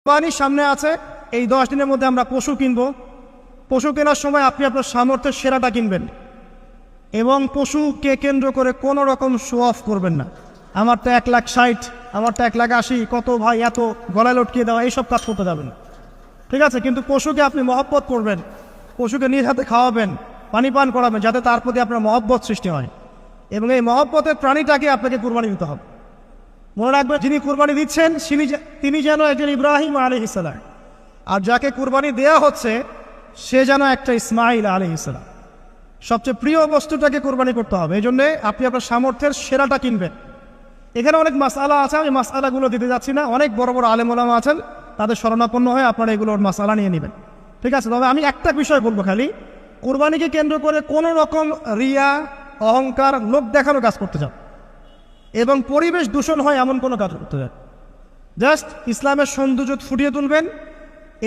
কোরবানির সামনে আছে, এই 10 দিনের মধ্যে আমরা পশু কিনবো। পশু কেনার সময় আপনি আপনার সামর্থ্যের সেরাটা কিনবেন এবং পশুকে কেন্দ্র করে কোনো রকম শো অফ করবেন না। আমার তো 1,60,000, আমার তো 1,80,000, কত ভাই এত গলায় লটকিয়ে দেওয়া, এইসব কাজ করতে যাবেন, ঠিক আছে? কিন্তু পশুকে আপনি মহব্বত করবেন, পশুকে নিজ হাতে খাওয়াবেন, পানি পান করাবেন, যাতে তার প্রতি আপনার মহব্বত সৃষ্টি হয়। এবং এই মহব্বতের প্রাণীটাকে আপনাকে কুরবানি দিতে হবে। মনে রাখবেন, যিনি কুরবানি দিচ্ছেন তিনি যেন একজন ইব্রাহিম আলাইহিস সালাম, আর যাকে কুরবানি দেয়া হচ্ছে সে যেন একটা ইসমাইল আলাইহিস সালাম। সবচেয়ে প্রিয় বস্তুটাকে কুরবানি করতে হবে। এই জন্যে আপনি আপনার সামর্থ্যের সেরাটা কিনবেন। এখানে অনেক মাসআলা আছে, আমি মাসআলাগুলো দিতে যাচ্ছি না। অনেক বড় বড় আলেম ওলামা আছেন, তাদের শরণাপন্ন হয়ে আপনারা এগুলোর মাসআলা নিয়ে নেবেন, ঠিক আছে? তবে আমি একটা বিষয় বলবো, খালি কুরবানিকে কেন্দ্র করে কোনো রকম রিয়া, অহংকার, লোক দেখানো কাজ করতে যান এবং পরিবেশ দূষণ হয় এমন কোনো কাজ করতে যান। জাস্ট ইসলামের সৌন্দর্য ফুটিয়ে তুলবেন,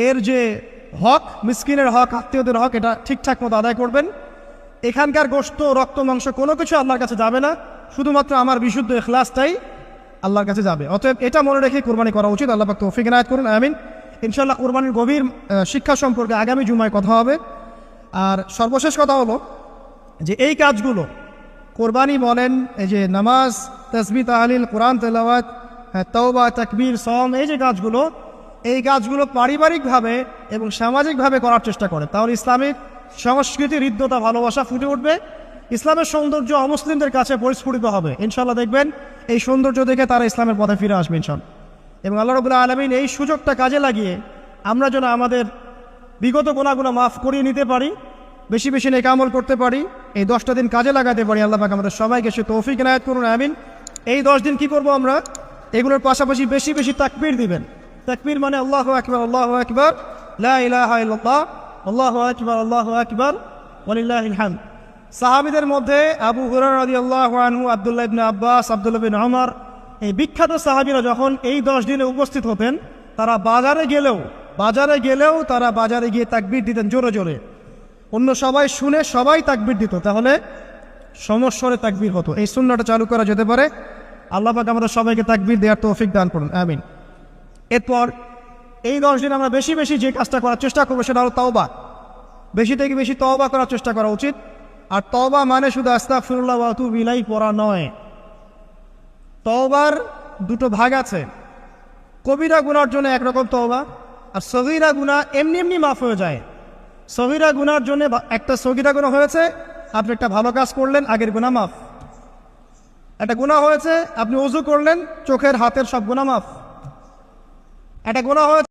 এর যে হক, মিসকিনের হক, আত্মীয়দের হক, এটা ঠিকঠাক মতো আদায় করবেন। এখানকার গোশত, রক্ত, মাংস কোনো কিছু আল্লাহর কাছে যাবে না, শুধুমাত্র আমার বিশুদ্ধ ইখলাসটাই আল্লাহর কাছে যাবে। অতএব এটা মনে রেখে কুরবানি করা উচিত। আল্লাহ পাক তৌফিক ইনায়াত করুন, আমিন। ইনশাআল্লাহ কুরবানির গভীর শিক্ষা সম্পর্কে আগামী জুমায় কথা হবে। আর সর্বশেষ কথা হলো যে এই কাজগুলো, কোরবানি বলেন, এই যে নামাজ, তাসবিহ, তাহলিল, কোরআন তেলাওয়াত, তওবা, তাকবীর, সওম, এই কাজগুলো পারিবারিকভাবে এবং সামাজিকভাবে করার চেষ্টা করে, তাহলে ইসলামিক সংস্কৃতি, হৃদ্যতা, ভালোবাসা ফুটে উঠবে। ইসলামের সৌন্দর্য অমুসলিমদের কাছে পরিস্ফুটিত হবে। ইনশাআল্লাহ দেখবেন এই সৌন্দর্য দেখে তারা ইসলামের পথে ফিরে আসবে ইনশাআল্লাহ। এবং আল্লাহ রাব্বুল আলামিন এই সুযোগটা কাজে লাগিয়ে আমরা যেন আমাদের বিগত গুনাহগুলো মাফ করিয়ে নিতে পারি, বেশি বেশি নেক আমল করতে পারি, এই 10টা দিন কাজে লাগাতে পারি। আল্লাহ পাক আমাদের সবাইকে সে তৌফিক ইনায়াত করুন, আমিন। এই 10 দিন কি করব আমরা? এগুলোর পাশাপাশি বেশি বেশি তাকবীর দিবেন। তাকবীর মানে আল্লাহু আকবার, আল্লাহু আকবার, লা ইলাহা ইল্লাল্লাহ, আল্লাহু আকবার, আল্লাহু আকবার, ওয়ালিল্লাহিল হামদ। সাহাবীদের মধ্যে আবু হুরায়রা রাদিয়াল্লাহু আনহু, আব্দুল্লাহ ইবনে আব্বাস, আব্দুল্লাহ বিন ওমর, এই বিখ্যাত সাহাবীরা যখন এই 10 দিনে উপস্থিত হতেন, তারা বাজারে গেলেও তারা বাজারে গিয়ে তাকবীর দিতেন জোরে জোরে। অন্য সবাই শুনে সবাই তাকবীর দিত, তাহলে সমস্বরে তাকবীর হতো। এই সুন্নাহটা চালু করা যেতে পারে। আল্লাহ পাক আমাদের সবাইকে তাকবীর দেওয়ার তৌফিক দান করুন, আমিন। এরপর এই 10 দিন আমরা বেশি বেশি যে কাজটা করার চেষ্টা করবো সেটা হলো তওবা। বেশি থেকে বেশি তওবা করার চেষ্টা করা উচিত। আর তওবা মানে শুধু আস্তাগফিরুল্লাহ ওয়া আতুবু ইলাইহি পড়া নয়। তওবার দুটো ভাগ আছে। কবিরা গুনার জন্য একরকম তওবা, আর সগীরা গুনাহ এমনি এমনি মাফ হয়ে যায়। সগীরা গুনার জন্য একটা সগীরা গুনাহ হয়েছে, আপনি একটা ভালো কাজ করলেন, আগের গুনাহ মাফ। একটা গুনাহ হয়েছে, আপনি ওযু করলেন, চোখের হাতের সব গুনাহ মাফ। একটা গুনাহ হয়েছে